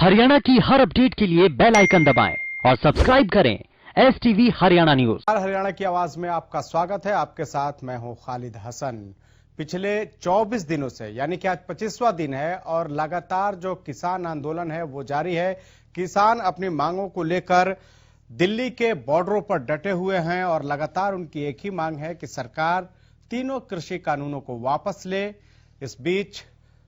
हरियाणा की हर अपडेट के लिए बेल आइकन दबाएं और सब्सक्राइब करें STV हरियाणा न्यूज। हरियाणा की आवाज में आपका स्वागत है। आपके साथ मैं हूं खालिद हसन। पिछले 24 दिनों से यानी कि आज 25वां दिन है और लगातार जो किसान आंदोलन है वो जारी है। किसान अपनी मांगों को लेकर दिल्ली के बॉर्डरों पर डटे हुए हैं और लगातार उनकी एक ही मांग है कि सरकार तीनों कृषि कानूनों को वापस ले। इस बीच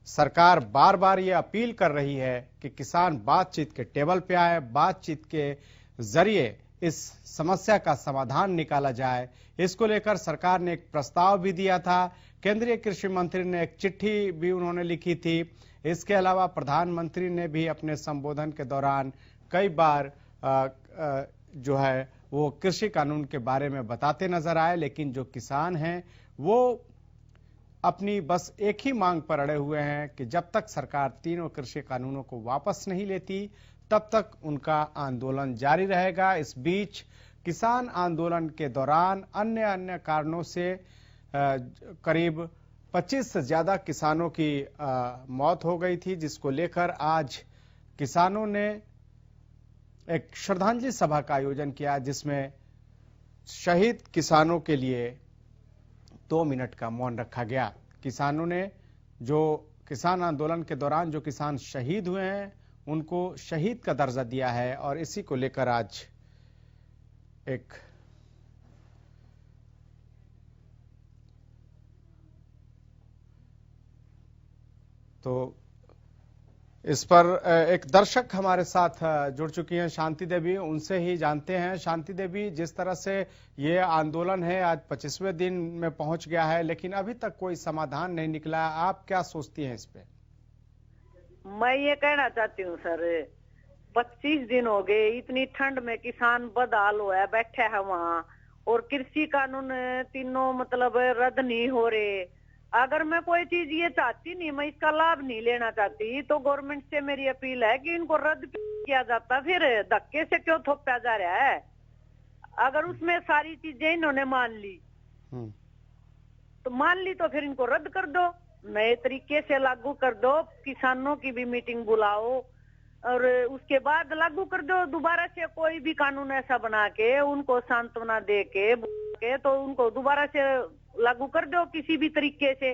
सरकार बार बार ये अपील कर रही है कि किसान बातचीत के टेबल पे आए, बातचीत के जरिए इस समस्या का समाधान निकाला जाए। इसको लेकर सरकार ने एक प्रस्ताव भी दिया था। केंद्रीय कृषि मंत्री ने एक चिट्ठी भी उन्होंने लिखी थी। इसके अलावा प्रधानमंत्री ने भी अपने संबोधन के दौरान कई बार जो है वो कृषि कानून के बारे में बताते नजर आए, लेकिन जो किसान हैं वो अपनी बस एक ही मांग पर अड़े हुए हैं कि जब तक सरकार तीनों कृषि कानूनों को वापस नहीं लेती तब तक उनका आंदोलन जारी रहेगा। इस बीच किसान आंदोलन के दौरान अन्य कारणों से करीब 25 से ज्यादा किसानों की मौत हो गई थी, जिसको लेकर आज किसानों ने एक श्रद्धांजलि सभा का आयोजन किया, जिसमें शहीद किसानों के लिए 2 मिनट का मौन रखा गया। किसानों ने जो किसान आंदोलन के दौरान जो किसान शहीद हुए हैं उनको शहीद का दर्जा दिया है और इसी को लेकर आज एक इस पर एक दर्शक हमारे साथ जुड़ चुकी हैं, शांति देवी। उनसे ही जानते हैं। शांति देवी, जिस तरह से ये आंदोलन है आज 25वें दिन में पहुंच गया है लेकिन अभी तक कोई समाधान नहीं निकला, आप क्या सोचती हैं इस पे? मैं ये कहना चाहती हूँ सर, 25 दिन हो गए, इतनी ठंड में किसान बदहाल हुआ है, बैठे हैं वहाँ और कृषि कानून तीनों मतलब रद्द नहीं हो रहे। अगर मैं कोई चीज ये चाहती नहीं, मैं इसका लाभ नहीं लेना चाहती, तो गवर्नमेंट से मेरी अपील है कि इनको रद्द किया जाता, फिर धक्के से क्यों थोपा जा रहा है? अगर उसमें सारी चीजें इन्होंने मान ली तो फिर इनको रद्द कर दो, नए तरीके से लागू कर दो, किसानों की भी मीटिंग बुलाओ और उसके बाद लागू कर दो। दोबारा से कोई भी कानून ऐसा बना के उनको सांत्वना दे के तो उनको दोबारा से लागू कर दो किसी भी तरीके से।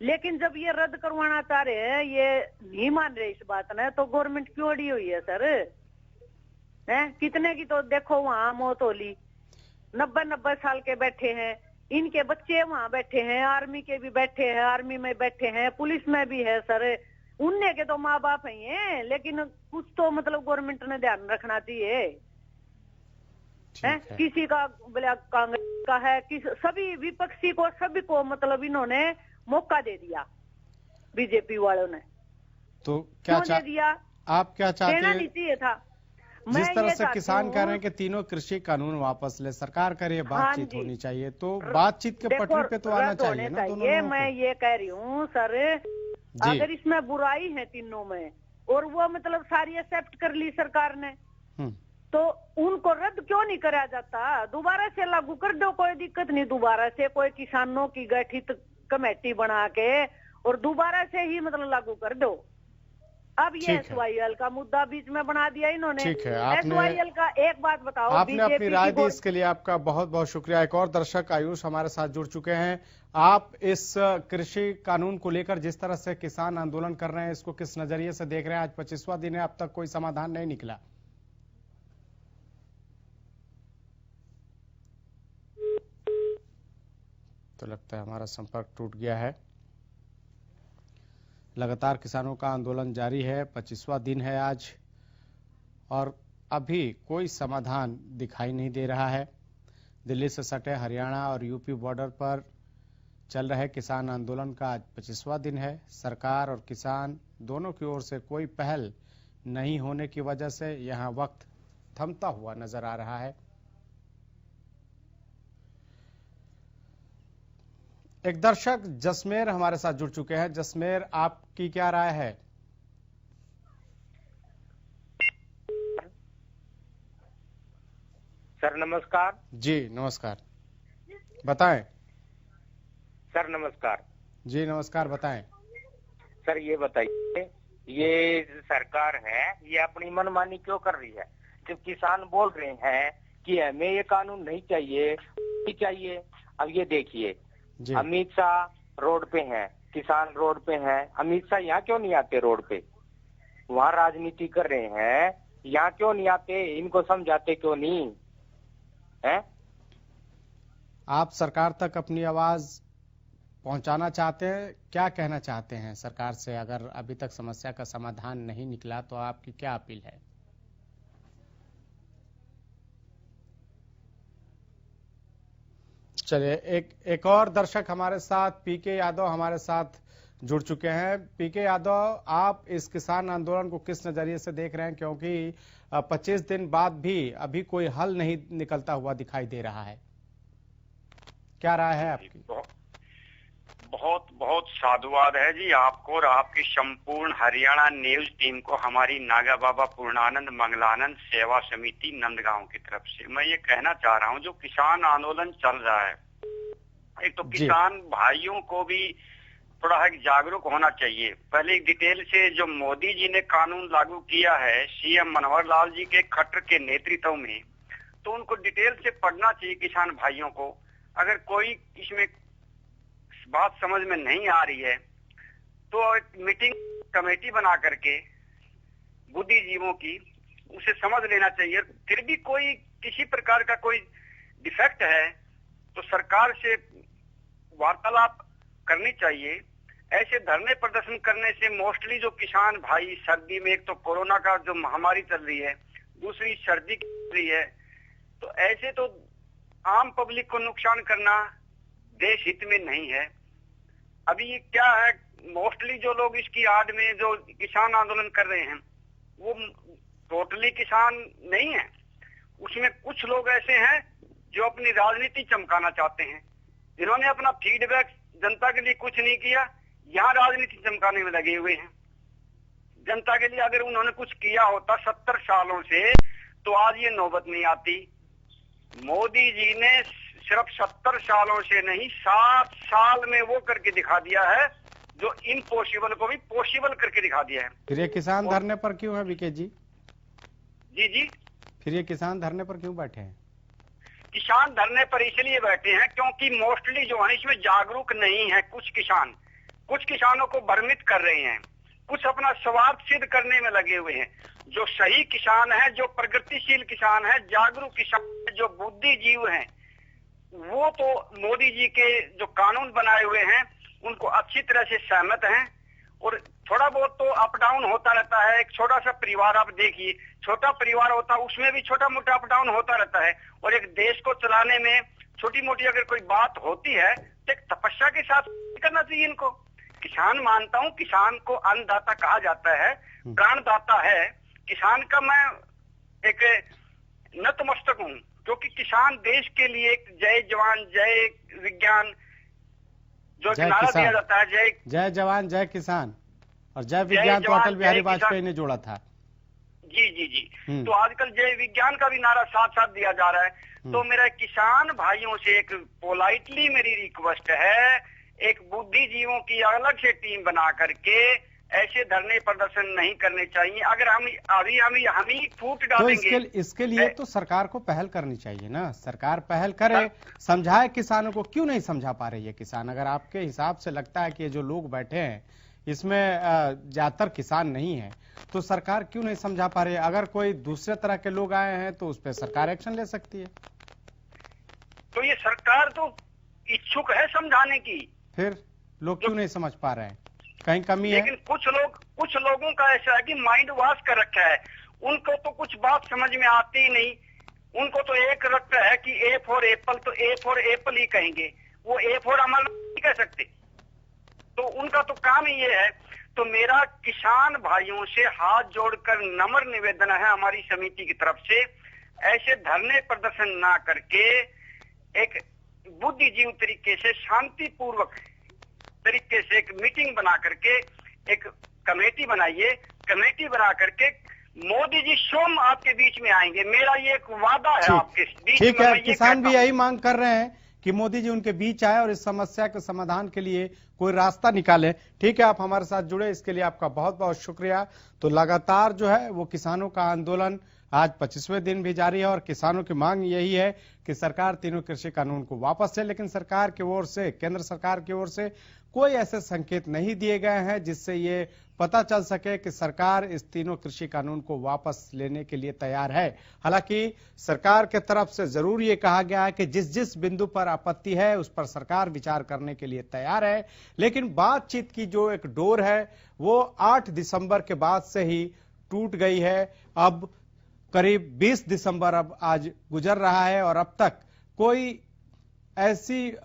लेकिन जब ये रद्द करवाना चाह रहे हैं, ये नहीं मान रहे इस बात में, तो गवर्नमेंट क्यों अड़ी हुई है सर? हैं कितने की तो देखो वहां मौत होली, 90 साल के बैठे हैं, इनके बच्चे वहां बैठे हैं, आर्मी के भी बैठे हैं, आर्मी में बैठे हैं, पुलिस में भी है सर। उनने के तो माँ बाप ही हैं, लेकिन कुछ तो मतलब गवर्नमेंट ने ध्यान रखना चाहिए। किसी का बोले कांग्रेस का है, सभी विपक्षी को सभी को मतलब इन्होंने मौका दे दिया, बीजेपी वालों ने। तो क्या दे दिया? आप क्या चाहते हैं? देना नहीं चाहिए था। जिस तरह से किसान कह रहे हैं कि तीनों कृषि कानून वापस ले, सरकार करे बातचीत होनी चाहिए, तो बातचीत के पटरी पे तो आना चाहिए ना दोनों लोगों को। मैं ये कह रही हूँ सर, अगर इसमें बुराई है तीनों में और वो मतलब सारी एक्सेप्ट कर ली सरकार ने, तो उनको रद्द क्यों नहीं करा जाता? दोबारा से लागू कर दो, कोई दिक्कत नहीं। दोबारा से कोई किसानों की गठित कमेटी बना के और दोबारा से ही मतलब लागू कर दो। अब ये SYL का मुद्दा बीच में बना दिया इन्होंने। ठीक है, आपने SYL का एक बात बताओ, आपने अपनी राय दी, इसके लिए आपका बहुत बहुत शुक्रिया। एक और दर्शक आयुष हमारे साथ जुड़ चुके हैं। आप इस कृषि कानून को लेकर जिस तरह से किसान आंदोलन कर रहे हैं, इसको किस नजरिए से देख रहे हैं? आज 25वां दिन है, अब तक कोई समाधान नहीं निकला। तो लगता है हमारा संपर्क टूट गया है। लगातार किसानों का आंदोलन जारी है, 25वां दिन है आज और अभी कोई समाधान दिखाई नहीं दे रहा है। दिल्ली से सटे हरियाणा और यूपी बॉर्डर पर चल रहे किसान आंदोलन का आज 25वां दिन है। सरकार और किसान दोनों की ओर से कोई पहल नहीं होने की वजह से यहां वक्त थमता हुआ नजर आ रहा है। एक दर्शक जसमेर हमारे साथ जुड़ चुके हैं। जसमेर, आपकी क्या राय है? सर नमस्कार। जी नमस्कार, बताएं। सर नमस्कार। जी नमस्कार, बताएं। सर ये बताइए, ये सरकार है ये अपनी मनमानी क्यों कर रही है? जब किसान बोल रहे हैं कि हमें ये कानून नहीं चाहिए। अब ये देखिए, अमित शाह रोड पे हैं, किसान रोड पे हैं। अमित शाह यहाँ क्यों नहीं आते रोड पे? वहाँ राजनीति कर रहे हैं, यहाँ क्यों नहीं आते? इनको समझाते क्यों नहीं है? आप सरकार तक अपनी आवाज पहुंचाना चाहते हैं, क्या कहना चाहते हैं सरकार से? अगर अभी तक समस्या का समाधान नहीं निकला तो आपकी क्या अपील है? चलिए, एक और दर्शक हमारे साथ, पीके यादव हमारे साथ जुड़ चुके हैं। पीके यादव, आप इस किसान आंदोलन को किस नजरिए से देख रहे हैं, क्योंकि 25 दिन बाद भी अभी कोई हल नहीं निकलता हुआ दिखाई दे रहा है, क्या राय है आपकी? बहुत बहुत साधुवाद है जी आपको और आपकी संपूर्ण हरियाणा न्यूज टीम को, हमारी नागा बाबा पूर्णानंद मंगलानंद सेवा समिति नंदगांव की तरफ से। मैं ये कहना चाह रहा हूँ, जो किसान आंदोलन चल रहा है, एक तो किसान भाइयों को भी थोड़ा जागरूक होना चाहिए। पहले एक डिटेल से, जो मोदी जी ने कानून लागू किया है सीएम मनोहर लाल जी के खट्टर के नेतृत्व में, तो उनको डिटेल से पढ़ना चाहिए किसान भाइयों को। अगर कोई इसमें बात समझ में नहीं आ रही है तो एक मीटिंग कमेटी बना करके बुद्धिजीवों की उसे समझ लेना चाहिए। फिर भी कोई किसी प्रकार का कोई डिफेक्ट है तो सरकार से वार्तालाप करनी चाहिए। ऐसे धरने प्रदर्शन करने से मोस्टली जो किसान भाई, सर्दी में एक तो कोरोना का जो महामारी चल रही है, दूसरी सर्दी चल रही है, तो ऐसे तो आम पब्लिक को नुकसान करना देश हित में नहीं है। अभी क्या है, मोस्टली जो लोग इसकी आड़ में जो किसान आंदोलन कर रहे हैं वो टोटली किसान नहीं है। उसमें कुछ लोग ऐसे हैं जो अपनी राजनीति चमकाना चाहते हैं, जिन्होंने अपना फीडबैक जनता के लिए कुछ नहीं किया, यहाँ राजनीति चमकाने में लगे हुए हैं। जनता के लिए अगर उन्होंने कुछ किया होता 70 सालों से तो आज ये नौबत नहीं आती। मोदी जी ने सिर्फ 70 सालों से नहीं, 7 साल में वो करके दिखा दिया है जो इम्पॉसिबल को भी पॉसिबल करके दिखा दिया है। फिर ये किसान धरने पर क्यों है बीके जी? जी फिर ये किसान धरने पर क्यों बैठे हैं? किसान धरने पर इसलिए बैठे हैं क्योंकि मोस्टली जो है इसमें जागरूक नहीं है। कुछ किसानों को भ्रमित कर रहे हैं, कुछ अपना स्वार्थ सिद्ध करने में लगे हुए हैं। जो सही किसान है, जो प्रगतिशील किसान है, जागरूक किसान है, जो बुद्धिजीव हैं, वो तो मोदी जी के जो कानून बनाए हुए हैं उनको अच्छी तरह से सहमत हैं। और थोड़ा बहुत तो अप डाउन होता रहता है। एक छोटा सा परिवार आप देखिए, छोटा परिवार होता है उसमें भी छोटा मोटा अप डाउन होता रहता है। और एक देश को चलाने में छोटी मोटी अगर कोई बात होती है तो एक तपस्या के साथ करना चाहिए इनको। किसान मानता हूँ, किसान को अन्नदाता कहा जाता है, प्राणदाता है। किसान का मैं एक नतमस्तक हूँ, क्योंकि किसान देश के लिए एक जय जवान जय विज्ञान जो नारा दिया जाता है, जय जवान जय किसान और जय विज्ञान, तो अटल बिहारी वाजपेयी ने जोड़ा था। जी। तो आजकल जय विज्ञान का भी नारा साथ साथ दिया जा रहा है। तो मेरा किसान भाइयों से एक पोलाइटली मेरी रिक्वेस्ट है, एक बुद्धिजीवों की अलग से टीम बना करके ऐसे धरने प्रदर्शन नहीं करने चाहिए। अगर हम ही फूट डालेंगे तो इसके लिए तो सरकार को पहल करनी चाहिए ना। सरकार पहल करे, समझाए किसानों को। क्यों नहीं समझा पा रही है किसान? अगर आपके हिसाब से लगता है कि ये जो लोग बैठे हैं इसमें ज्यादातर किसान नहीं है, तो सरकार क्यों नहीं समझा पा रही है? अगर कोई दूसरे तरह के लोग आए हैं तो उस पर सरकार एक्शन ले सकती है। तो ये सरकार तो इच्छुक है समझाने की, फिर लोग क्यों नहीं समझ पा रहे हैं? कहीं कमी है। लेकिन कुछ लोगों का ऐसा है कि माइंड वॉश कर रखा है, उनको तो कुछ बात समझ में आती ही नहीं। उनको तो एक रखता है कि ए फॉर एप्पल, तो ए फॉर एप्पल ही कहेंगे, वो ए फॉर अमल नहीं कह सकते। तो उनका तो काम ही ये है। तो मेरा किसान भाइयों से हाथ जोड़कर नम्र निवेदन है हमारी समिति की तरफ से, ऐसे धरने प्रदर्शन ना करके एक बुद्धिजीवी तरीके से, शांतिपूर्वक तरीके से एक मीटिंग बना करके एक कमेटी बनाइए। कमेटी बना करके मोदी जी स्वयं आपके बीच में आएंगे, मेरा ये एक वादा है आपके बीच। ठीक है, किसान भी यही मांग कर रहे हैं कि मोदी जी उनके बीच आए और इस समस्या के समाधान के लिए कोई रास्ता निकाले। ठीक है, आप हमारे साथ जुड़े, इसके लिए आपका बहुत बहुत शुक्रिया। तो लगातार जो है वो किसानों का आंदोलन आज 25वें दिन भी जारी है और किसानों की मांग यही है कि सरकार तीनों कृषि कानून को वापस ले, लेकिन सरकार की ओर से, केंद्र सरकार की ओर से कोई ऐसे संकेत नहीं दिए गए हैं जिससे ये पता चल सके कि सरकार इस तीनों कृषि कानून को वापस लेने के लिए तैयार है। हालांकि सरकार के तरफ से जरूर ये कहा गया है कि जिस जिस बिंदु पर आपत्ति है उस पर सरकार विचार करने के लिए तैयार है, लेकिन बातचीत की जो एक डोर है वो 8 दिसंबर के बाद से ही टूट गई है। अब करीब 20 दिसंबर अब आज गुजर रहा है और अब तक कोई ऐसी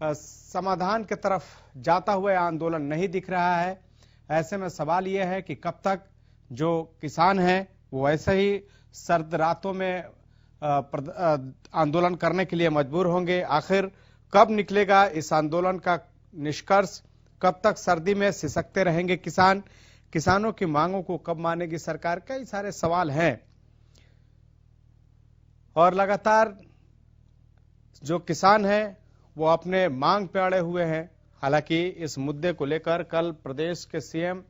समाधान की तरफ जाता हुआ आंदोलन नहीं दिख रहा है। ऐसे में सवाल यह है कि कब तक जो किसान हैं वो ऐसे ही सर्द रातों में आंदोलन करने के लिए मजबूर होंगे। आखिर कब निकलेगा इस आंदोलन का निष्कर्ष, कब तक सर्दी में सिसकते रहेंगे किसान, किसानों की मांगों को कब मानेगी सरकार, कई सारे सवाल हैं। और लगातार जो किसान हैं वो अपने मांग पे अड़े हुए हैं। हालांकि इस मुद्दे को लेकर कल प्रदेश के सीएम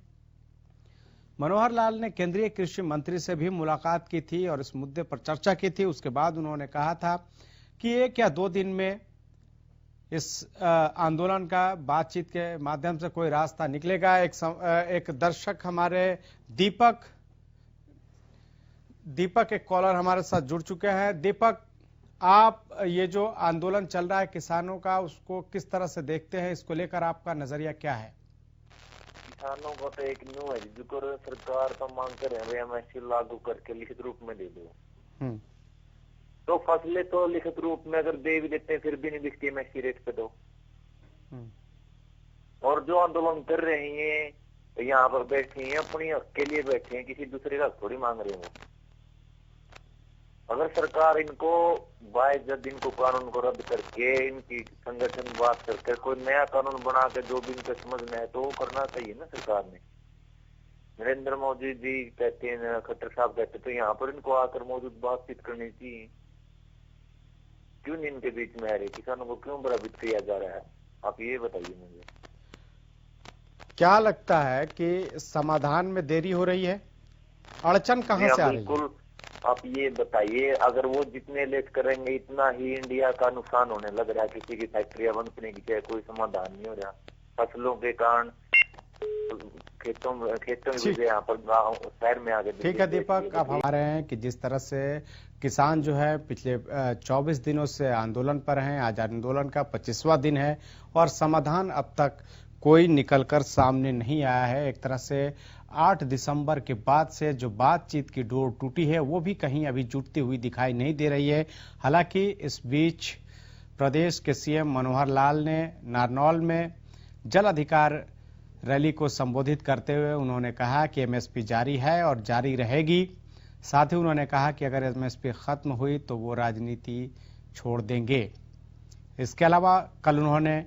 मनोहर लाल ने केंद्रीय कृषि मंत्री से भी मुलाकात की थी और इस मुद्दे पर चर्चा की थी। उसके बाद उन्होंने कहा था कि 1 या 2 दिन में इस आंदोलन का बातचीत के माध्यम से कोई रास्ता निकलेगा। एक दर्शक हमारे दीपक एक कॉलर हमारे साथ जुड़ चुके हैं। दीपक, आप ये जो आंदोलन चल रहा है किसानों का, उसको किस तरह से देखते हैं, इसको लेकर आपका नजरिया क्या है? किसानों को तो एक न्यू है जिसको सरकार तो मांग कर रहे हैं एमएसपी लागू करके लिखित रूप में दे दो। तो फसलें तो लिखित रूप में अगर दे भी देते हैं फिर भी नहीं दिखती एमएसपी रेट पे दो। और जो आंदोलन कर रहे हैं यहाँ पर बैठे हैं अपनी हक के लिए बैठे हैं, किसी दूसरे का थोड़ी मांग रहे हैं। अगर सरकार इनको 22 इनको कानून को रद्द करके इनकी संगठन बात करके कोई नया कानून बना के जो भी इनको समझ में है तो वो करना चाहिए ना सरकार ने। नरेंद्र मोदी जी कहते हैं, खट्टर साहब कहते, तो यहाँ पर इनको आकर मौजूद बातचीत करनी चाहिए। क्यों नहीं इनके बीच में आ रहे, किसानों को क्यों प्रभावित किया जा रहा है, आप ये बताइए मुझे। क्या लगता है कि समाधान में देरी हो रही है, अड़चन कहाँ से आ रही है? आप ये बताइए, अगर वो जितने लेट करेंगे इतना ही इंडिया का नुकसान होने लग रहा है। किसी की फैक्ट्रियां बंद की चाहे कोई समाधान नहीं हो रहा, फसलों के कारण खेतों में यहाँ पर शहर में आगे। ठीक है दीपक, आप हमारे हैं कि जिस तरह से किसान जो है पिछले 24 दिनों से आंदोलन पर हैं, आज आंदोलन का 25वां दिन है और समाधान अब तक कोई निकलकर सामने नहीं आया है। एक तरह से 8 दिसंबर के बाद से जो बातचीत की डोर टूटी है वो भी कहीं अभी जुटती हुई दिखाई नहीं दे रही है। हालांकि इस बीच प्रदेश के सीएम मनोहर लाल ने नारनौल में जल अधिकार रैली को संबोधित करते हुए उन्होंने कहा कि एमएसपी जारी है और जारी रहेगी। साथ ही उन्होंने कहा कि अगर एमएसपी खत्म हुई तो वो राजनीति छोड़ देंगे। इसके अलावा कल उन्होंने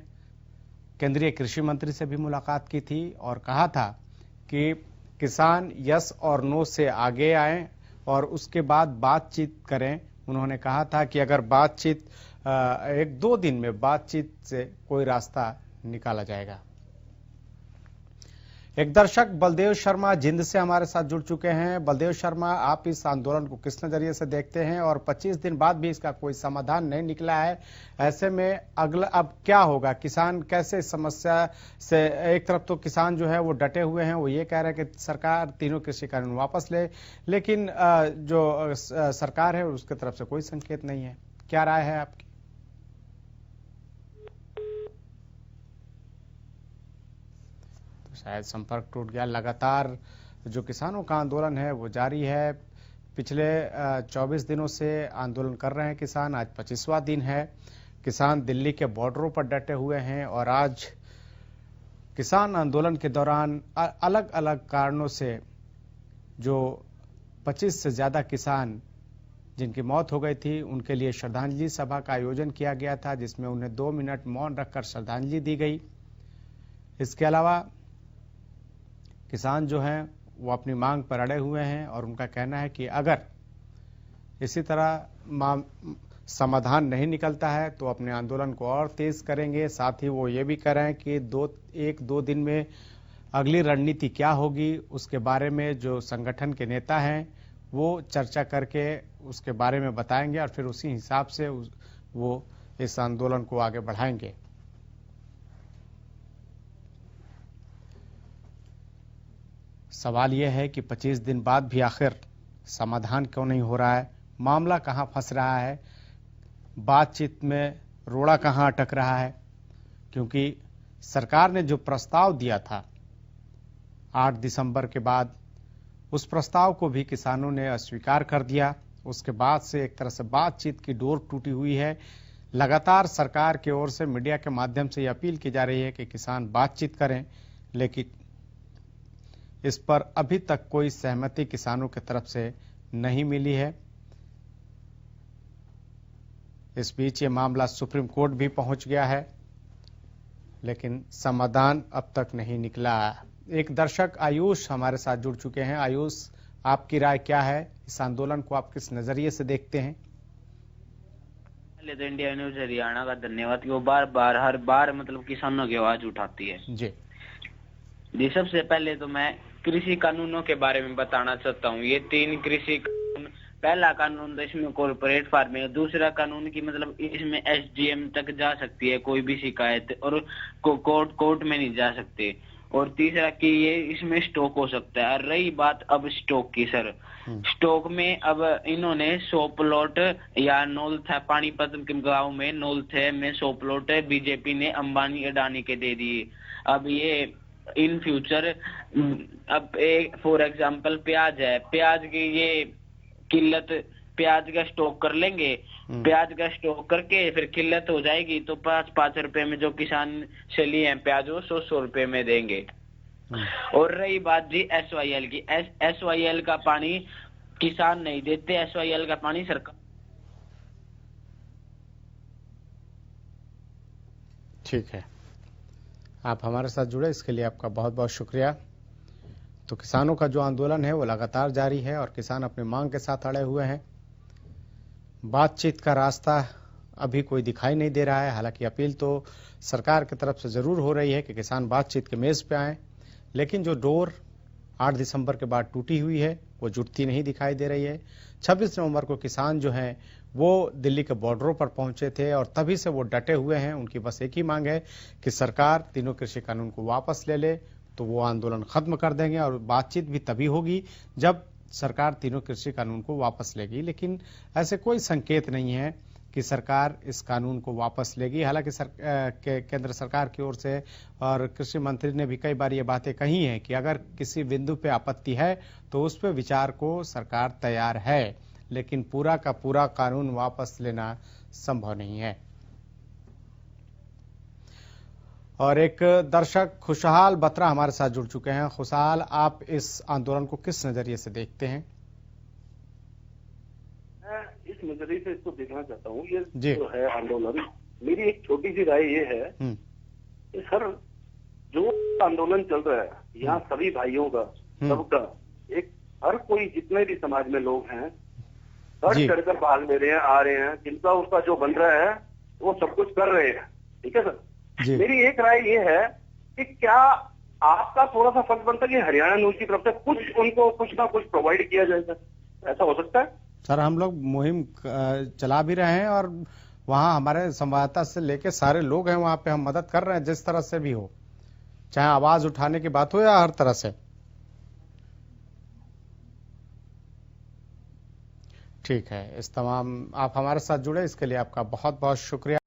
केंद्रीय कृषि मंत्री से भी मुलाकात की थी और कहा था कि किसान यस और नो से आगे आएं और उसके बाद बातचीत करें। उन्होंने कहा था कि अगर बातचीत 1-2 दिन में बातचीत से कोई रास्ता निकाला जाएगा। एक दर्शक बलदेव शर्मा जिंद से हमारे साथ जुड़ चुके हैं। बलदेव शर्मा, आप इस आंदोलन को किस नजरिए से देखते हैं और 25 दिन बाद भी इसका कोई समाधान नहीं निकला है, ऐसे में अगला अब क्या होगा? किसान कैसे इस समस्या से, एक तरफ तो किसान जो है वो डटे हुए हैं, वो ये कह रहे हैं कि सरकार तीनों कृषि कानून वापस ले, लेकिन जो सरकार है उसकी तरफ से कोई संकेत नहीं है। क्या राय है आपकी? शायद संपर्क टूट गया। लगातार जो किसानों का आंदोलन है वो जारी है। पिछले 24 दिनों से आंदोलन कर रहे हैं किसान, आज 25वां दिन है। किसान दिल्ली के बॉर्डरों पर डटे हुए हैं और आज किसान आंदोलन के दौरान अलग अलग कारणों से जो 25 से ज्यादा किसान जिनकी मौत हो गई थी उनके लिए श्रद्धांजलि सभा का आयोजन किया गया था, जिसमें उन्हें 2 मिनट मौन रखकर श्रद्धांजलि दी गई। इसके अलावा किसान जो हैं वो अपनी मांग पर अड़े हुए हैं और उनका कहना है कि अगर इसी तरह समाधान नहीं निकलता है तो अपने आंदोलन को और तेज करेंगे। साथ ही वो ये भी कह रहे हैं कि 1-2 दिन में अगली रणनीति क्या होगी उसके बारे में जो संगठन के नेता हैं वो चर्चा करके उसके बारे में बताएंगे और फिर उसी हिसाब से वो इस आंदोलन को आगे बढ़ाएंगे। सवाल यह है कि 25 दिन बाद भी आखिर समाधान क्यों नहीं हो रहा है, मामला कहां फंस रहा है, बातचीत में रोड़ा कहां अटक रहा है। क्योंकि सरकार ने जो प्रस्ताव दिया था 8 दिसंबर के बाद, उस प्रस्ताव को भी किसानों ने अस्वीकार कर दिया। उसके बाद से एक तरह से बातचीत की डोर टूटी हुई है। लगातार सरकार की ओर से मीडिया के माध्यम से यह अपील की जा रही है कि किसान बातचीत करें, लेकिन इस पर अभी तक कोई सहमति किसानों की तरफ से नहीं मिली है। इस बीच ये मामला सुप्रीम कोर्ट भी पहुंच गया है, लेकिन समाधान अब तक नहीं निकला। एक दर्शक आयुष हमारे साथ जुड़ चुके हैं। आयुष, आपकी राय क्या है? इस आंदोलन को आप किस नजरिए से देखते हैं? पहले तो इंडिया न्यूज हरियाणा का धन्यवाद कि वो बार हर बार मतलब किसानों की आवाज उठाती है। जी सबसे पहले तो मैं कृषि कानूनों के बारे में बताना चाहता हूँ। ये 3 कृषि कानून, पहला कानून तो इसमें कॉर्पोरेट फार्मिंग, दूसरा कानून की मतलब इसमें एसडीएम तक जा सकती है कोई भी शिकायत और कोर्ट में नहीं जा सकते, और तीसरा कि ये इसमें स्टॉक हो सकता है। और रही बात अब स्टॉक की, सर स्टॉक में अब इन्होंने 100 प्लॉट या नौलथा पानीपत के गांव में नौलथे में 100 प्लॉट बीजेपी ने अंबानी अडानी के दे दिए। अब ये इन फ्यूचर अब एक फॉर एग्जांपल प्याज है, प्याज की ये किल्लत, प्याज का स्टॉक कर लेंगे, प्याज का स्टॉक करके फिर किल्लत हो जाएगी तो 5 रुपए में जो किसान से लिए हैं प्याज वो 100 रुपए में देंगे। और रही बात जी एसवाईएल की, एसवाईएल का पानी किसान नहीं देते, एसवाईएल का पानी सरकार। ठीक है, आप हमारे साथ जुड़े इसके लिए आपका बहुत बहुत शुक्रिया। तो किसानों का जो आंदोलन है वो लगातार जारी है और किसान अपनी मांग के साथ अड़े हुए हैं। बातचीत का रास्ता अभी कोई दिखाई नहीं दे रहा है। हालांकि अपील तो सरकार की तरफ से जरूर हो रही है कि किसान बातचीत के मेज पे आएं, लेकिन जो डोर 8 दिसंबर के बाद टूटी हुई है वो जुड़ती नहीं दिखाई दे रही है। 26 नवंबर को किसान जो हैं वो दिल्ली के बॉर्डरों पर पहुंचे थे और तभी से वो डटे हुए हैं। उनकी बस एक ही मांग है कि सरकार तीनों कृषि कानून को वापस ले ले, तो वो आंदोलन खत्म कर देंगे। और बातचीत भी तभी होगी जब सरकार तीनों कृषि कानून को वापस लेगी, लेकिन ऐसे कोई संकेत नहीं है कि सरकार इस कानून को वापस लेगी। हालांकि केंद्र सरकार की ओर से और कृषि मंत्री ने भी कई बार ये बातें कही हैं कि अगर किसी बिंदु पे आपत्ति है तो उस पर विचार को सरकार तैयार है, लेकिन पूरा का पूरा कानून वापस लेना संभव नहीं है। और एक दर्शक खुशहाल बत्रा हमारे साथ जुड़ चुके हैं। खुशहाल, आप इस आंदोलन को किस नजरिए से देखते हैं? मैं इस नजरिए से इसको देखना चाहता हूँ। ये जो है आंदोलन, मेरी एक छोटी सी राय ये है कि सर जो आंदोलन चल रहा है यहाँ सभी भाइयों का, सबका, एक हर कोई जितने भी समाज में लोग हैं बढ़ चढ़कर भाग ले रहे हैं, आ रहे हैं, जिनका उसका जो बन रहा है वो सब कुछ कर रहे हैं। ठीक है सर, मेरी एक राय ये है कि क्या आपका थोड़ा सा फर्ज बनता है कि हरियाणा न्यूज की तरफ से कुछ उनको कुछ ना कुछ प्रोवाइड किया जाए सर, ऐसा हो सकता है? सर हम लोग मुहिम चला भी रहे हैं और वहां हमारे संवाददाता से लेके सारे लोग हैं वहां पे, हम मदद कर रहे हैं जिस तरह से भी हो, चाहे आवाज उठाने की बात हो या हर तरह से। ठीक है, इस तमाम आप हमारे साथ जुड़े इसके लिए आपका बहुत बहुत शुक्रिया।